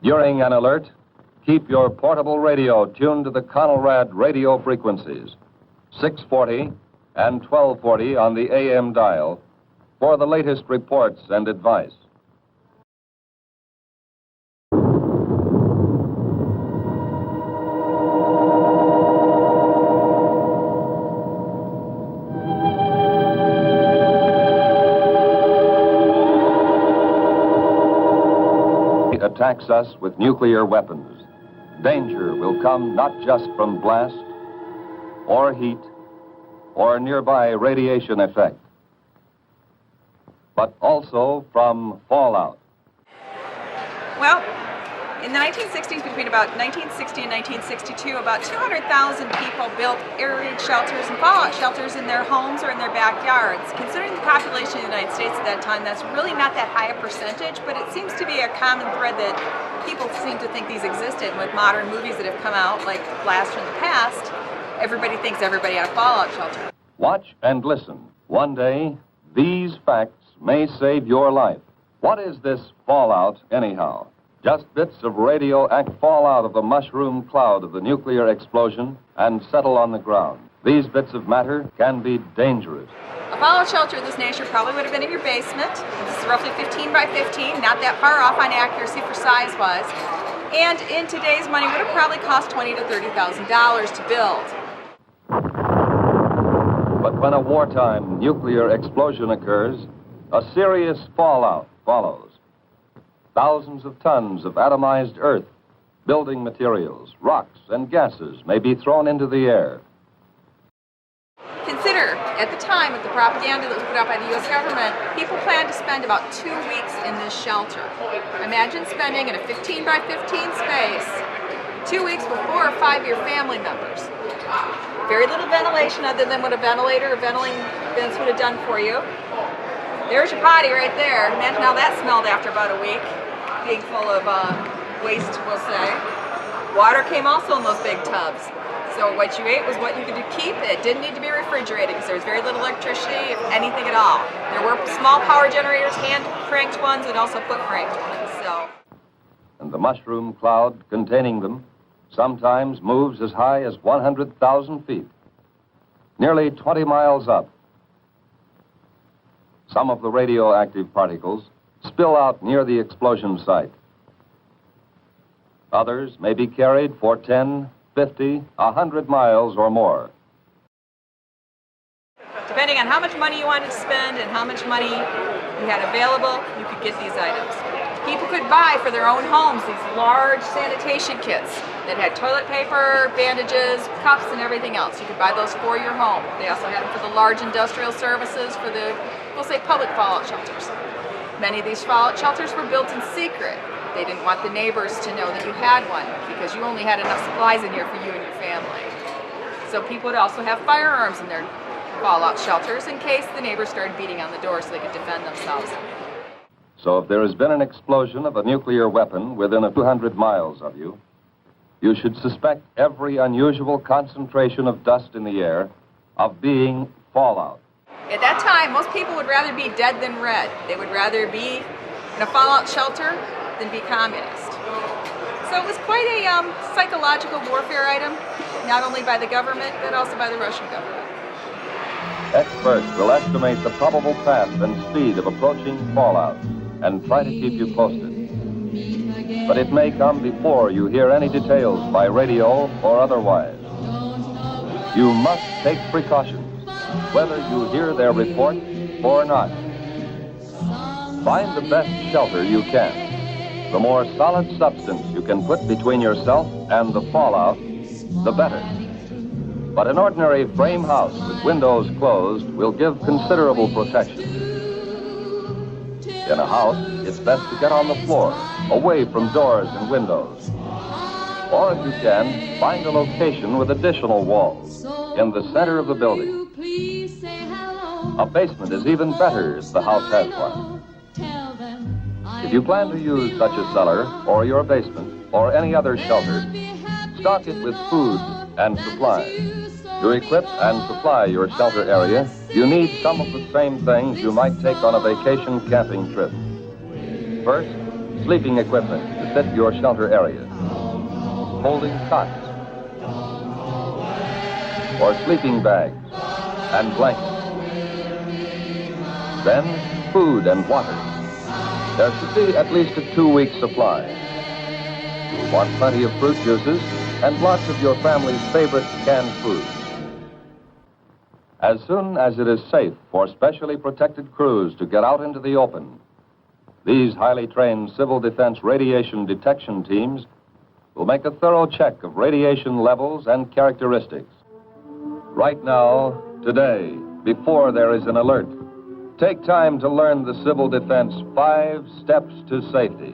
During an alert, keep your portable radio tuned to the Conelrad radio frequencies, 640 and 1240 on the AM dial, for the latest reports and advice. Attacks us with nuclear weapons, danger will come not just from blast or heat or nearby radiation effect, but also from fallout. Well, in the 1960s, between about 1960 and 1962, about 200,000 people built air raid shelters and fallout shelters in their homes or in their backyards. Considering the population of the United States at that time, that's really not that high a percentage, but it seems to be a common thread that people seem to think these existed. With modern movies that have come out, like Blast from the Past, everybody thinks everybody had a fallout shelter. Watch and listen. One day, these facts may save your life. What is this fallout, anyhow? Just bits of radioactive fall out of the mushroom cloud of the nuclear explosion and settle on the ground. These bits of matter can be dangerous. A fallout shelter of this nature probably would have been in your basement. This is roughly 15 by 15, not that far off on accuracy for size-wise. And in today's money, would have probably cost $20,000 to $30,000 to build. But when a wartime nuclear explosion occurs, a serious fallout follows. Thousands of tons of atomized earth, building materials, rocks, and gases may be thrown into the air. Consider, at the time, with the propaganda that was put out by the U.S. government, people planned to spend about 2 weeks in this shelter. Imagine spending in a 15 by 15 space 2 weeks with 4 or 5 of your family members. Very little ventilation other than what a ventilator or ventilating vents would have done for you. There's your potty right there. Imagine how that smelled after about a week. Being full of waste, we'll say. Water came also in those big tubs. So what you ate was what you could keep. It didn't need to be refrigerated because there was very little electricity, if anything at all. There were small power generators, hand-cranked ones, and also foot-cranked ones. So. And the mushroom cloud containing them sometimes moves as high as 100,000 feet, nearly 20 miles up. Some of the radioactive particles spill out near the explosion site. Others may be carried for 10, 50, 100 miles or more. Depending on how much money you wanted to spend and how much money you had available, you could get these items. People could buy for their own homes these large sanitation kits that had toilet paper, bandages, cups, and everything else. You could buy those for your home. They also had them for the large industrial services, for the, we'll say, public fallout shelters. Many of these fallout shelters were built in secret. They didn't want the neighbors to know that you had one because you only had enough supplies in here for you and your family. So people would also have firearms in their fallout shelters in case the neighbors started beating on the door so they could defend themselves. So if there has been an explosion of a nuclear weapon within a 200 miles of you, you should suspect every unusual concentration of dust in the air of being fallout. At that time, most people would rather be dead than red. They would rather be in a fallout shelter than be communist. So it was quite a psychological warfare item, not only by the government, but also by the Russian government. Experts will estimate the probable path and speed of approaching fallout and try to keep you posted. But it may come before you hear any details by radio or otherwise. You must take precautions, whether you hear their report or not. Find the best shelter you can. The more solid substance you can put between yourself and the fallout, the better. But an ordinary frame house with windows closed will give considerable protection. In a house, it's best to get on the floor, away from doors and windows. Or if you can, find a location with additional walls in the center of the building. A basement is even better if the house has one. If you plan to use such a cellar, or your basement, or any other shelter, stock it with food and supplies. To equip and supply your shelter area, you need some of the same things you might take on a vacation camping trip. First, sleeping equipment to to fit your shelter areas. Folding cots, or sleeping bags and blankets. Then, food and water. There should be at least a 2-week supply. You'll want plenty of fruit juices and lots of your family's favorite canned foods. As soon as it is safe for specially protected crews to get out into the open, these highly trained civil defense radiation detection teams will make a thorough check of radiation levels and characteristics. Right now, today, before there is an alert, take time to learn the civil defense 5 steps to safety.